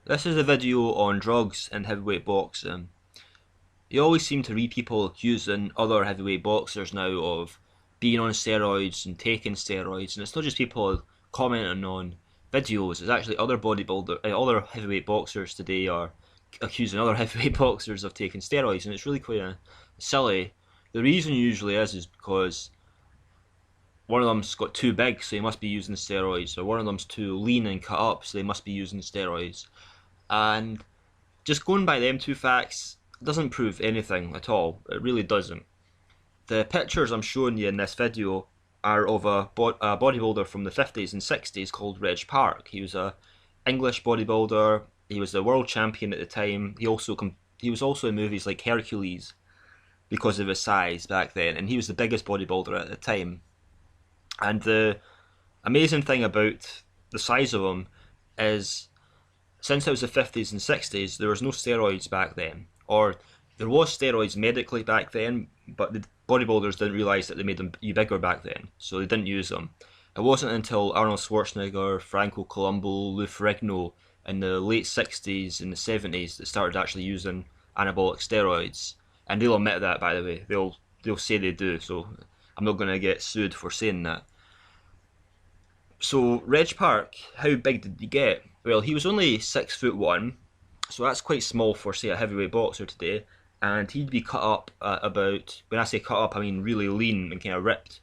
This is a video on drugs and heavyweight boxing. You always seem to read people accusing other heavyweight boxers now of being on steroids and taking steroids, and it's not just people commenting on videos. It's actually other heavyweight boxers today are accusing other heavyweight boxers of taking steroids, and it's really quite silly. The reason usually is because one of them's got too big, so they must be using steroids, or one of them's too lean and cut up, so they must be using steroids. And just going by them two facts doesn't prove anything at all. It really doesn't. The pictures I'm showing you in this video are of a bodybuilder from the 50s and 60s called Reg Park. He was a English bodybuilder. He was the world champion at the time. He was also in movies like Hercules because of his size back then, and he was the biggest bodybuilder at the time. And the amazing thing about the size of him is, since it was the 50s and 60s, there was no steroids back then. Or there was steroids medically back then, but the bodybuilders didn't realise that they made them bigger back then, so they didn't use them. It wasn't until Arnold Schwarzenegger, Franco Columbu, Lou Ferrigno in the late 60s and the 70s that started actually using anabolic steroids. And they'll admit that, by the way. They'll say they do, so I'm not going to get sued for saying that. So Reg Park, how big did he get? Well, he was only 6'1", so that's quite small for, say, a heavyweight boxer today. And he'd be cut up at about, when I say cut up, I mean really lean and kind of ripped,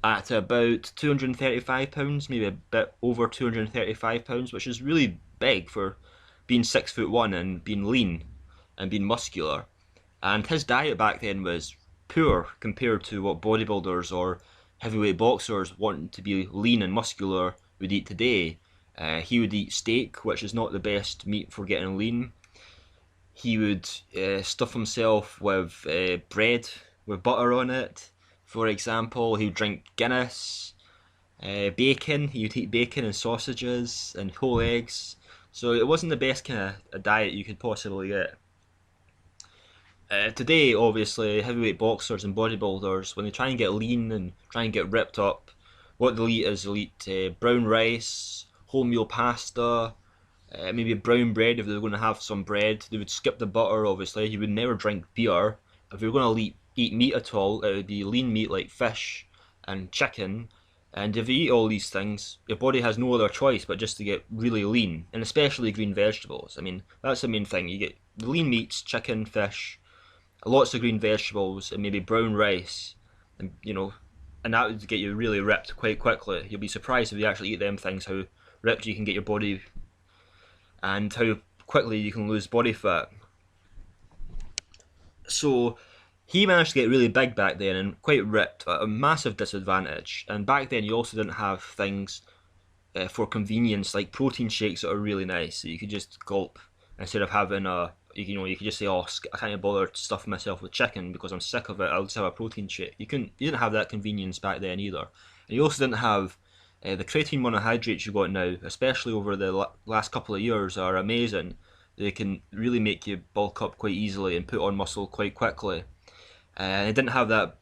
at about 235 pounds, maybe a bit over 235 pounds, which is really big for being 6'1" and being lean and being muscular. And his diet back then was poor compared to what bodybuilders or heavyweight boxers wanting to be lean and muscular would eat today. He would eat steak, which is not the best meat for getting lean. He would stuff himself with bread with butter on it, for example. He would drink Guinness, bacon. He would eat bacon and sausages and whole eggs. So it wasn't the best kind of diet you could possibly get. Today, obviously, heavyweight boxers and bodybuilders, when they try and get lean and try and get ripped up, what they'll eat is they'll eat brown rice, wholemeal pasta, maybe brown bread if they were going to have some bread. They would skip the butter, obviously. You would never drink beer. If you were going to eat meat at all, it would be lean meat like fish and chicken. And if you eat all these things, your body has no other choice but just to get really lean, and especially green vegetables. I mean, that's the main thing. You get the lean meats, chicken, fish, lots of green vegetables, and maybe brown rice, and and that would get you really ripped quite quickly. You'll be surprised if you actually eat them things, how ripped you can get your body and how quickly you can lose body fat. So he managed to get really big back then and quite ripped, at a massive disadvantage. And back then you also didn't have things for convenience like protein shakes that are really nice, so you could just gulp instead of having you could just say, oh, I can't bother stuffing myself with chicken because I'm sick of it, I'll just have a protein shake. You didn't have that convenience back then either. And you also didn't have the creatine monohydrates you got now, especially over the last couple of years, are amazing. They can really make you bulk up quite easily and put on muscle quite quickly. And they didn't have that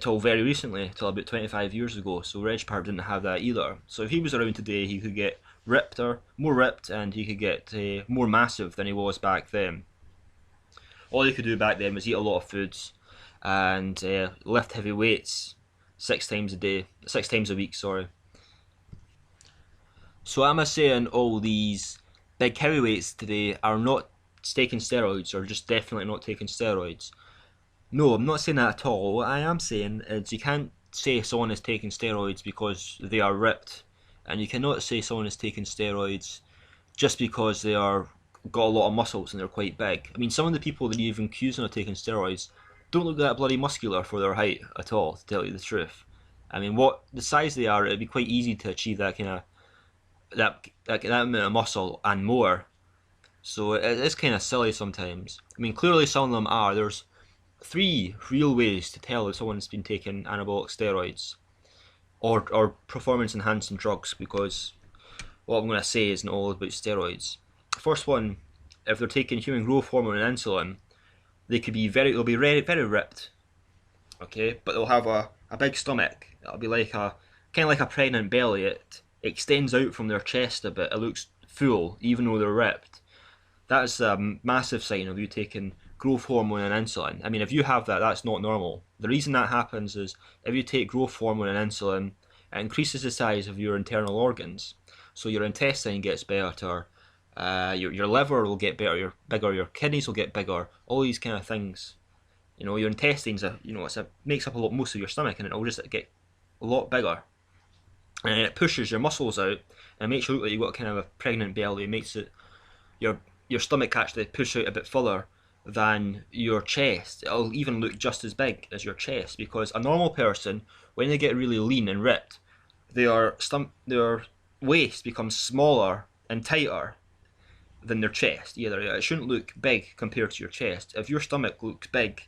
till very recently, till about 25 years ago, so Reg Park didn't have that either. So if he was around today, he could get more ripped, and he could get more massive than he was back then. All he could do back then was eat a lot of foods and lift heavy weights 6 times a week, sorry. So am I saying all these big heavyweights today are not taking steroids, or just definitely not taking steroids? No, I'm not saying that at all. What I am saying is you can't say someone is taking steroids because they are ripped, and you cannot say someone is taking steroids just because they are got a lot of muscles and they're quite big. I mean, some of the people that you're even accusing of taking steroids don't look that bloody muscular for their height at all, to tell you the truth. I mean, what the size they are, it'd be quite easy to achieve that kind of that amount of muscle and more. So it is kind of silly sometimes. I mean, clearly some of them are. There's 3 real ways to tell if someone's been taking anabolic steroids or performance enhancing drugs, because what I'm going to say isn't all about steroids. First one, if they're taking human growth hormone and insulin, they'll be very, very ripped, okay, but they'll have a big stomach. It'll be like kind of like a pregnant belly. It extends out from their chest a bit. It looks full, even though they're ripped, that's a massive sign of you taking growth hormone and insulin. I mean, if you have that, that's not normal. The reason that happens is if you take growth hormone and insulin, it increases the size of your internal organs. So your intestine gets better, your liver will get better, bigger, your kidneys will get bigger, all these kind of things. You know, your intestines, makes up most of your stomach, and it will just get a lot bigger. And it pushes your muscles out, and makes you look like you've got kind of a pregnant belly. It makes it your stomach actually push out a bit further than your chest. It'll even look just as big as your chest, because a normal person, when they get really lean and ripped, their waist becomes smaller and tighter than their chest. It shouldn't look big compared to your chest. If your stomach looks big,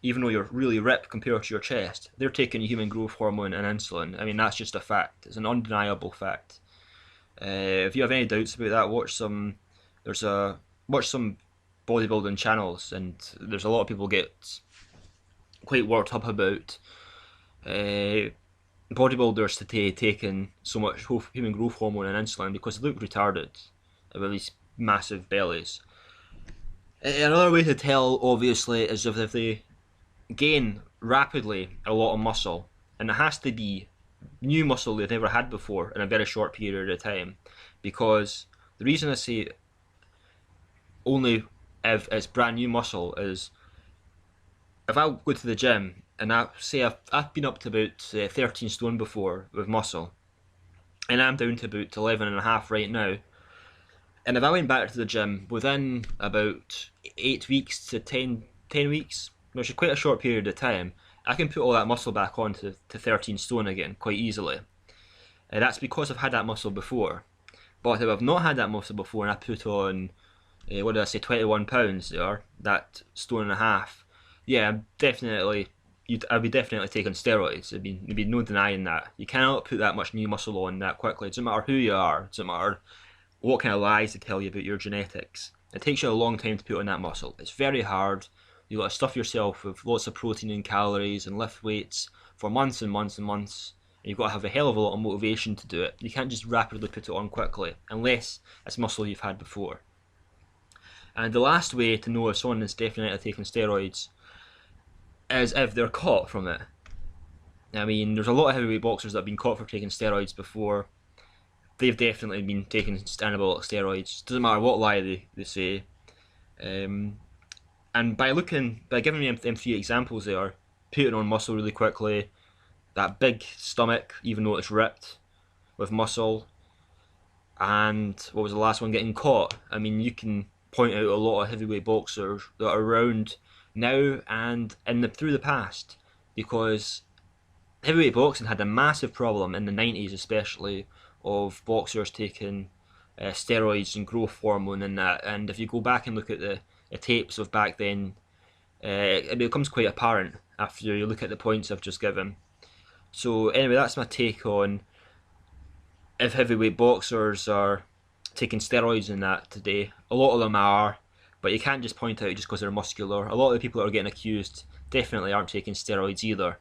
even though you're really ripped compared to your chest, they're taking human growth hormone and insulin. I mean, that's just a fact. It's an undeniable fact. If you have any doubts about that, watch some bodybuilding channels, and there's a lot of people get quite worked up about bodybuilders today taking so much human growth hormone and insulin because they look retarded with these massive bellies. Another way to tell, obviously, is if they gain rapidly a lot of muscle, and it has to be new muscle they've never had before in a very short period of time. Because the reason I say only if it's brand new muscle is, if I go to the gym and I've been up to about 13 stone before with muscle, and I'm down to about 11.5 right now, and if I went back to the gym within about 8 weeks to 10 weeks, which is quite a short period of time, I can put all that muscle back on to 13 stone again quite easily. And that's because I've had that muscle before. But if I've not had that muscle before and I put on, 21 pounds there, that stone and a half, yeah, I'd be definitely taking steroids. There'd be no denying that. You cannot put that much new muscle on that quickly. It doesn't matter who you are. It doesn't matter what kind of lies they tell you about your genetics. It takes you a long time to put on that muscle. It's very hard. You've got to stuff yourself with lots of protein and calories and lift weights for months and months and months. And you've got to have a hell of a lot of motivation to do it. You can't just rapidly put it on quickly, unless it's muscle you've had before. And the last way to know if someone is definitely taking steroids is if they're caught from it. I mean, there's a lot of heavyweight boxers that have been caught for taking steroids before. They've definitely been taking anabolic steroids. Doesn't matter what lie they say. And by giving me them 3 examples there, putting on muscle really quickly, that big stomach, even though it's ripped, with muscle, and what was the last one, getting caught. I mean, you can point out a lot of heavyweight boxers that are around now and through the past, because heavyweight boxing had a massive problem in the 90s especially of boxers taking steroids and growth hormone and that. And if you go back and look at the tapes of back then, it becomes quite apparent after you look at the points I've just given. So anyway, that's my take on if heavyweight boxers are taking steroids and that today. A lot of them are, but you can't just point out just because they're muscular. A lot of the people that are getting accused definitely aren't taking steroids either.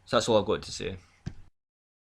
So that's all I've got to say.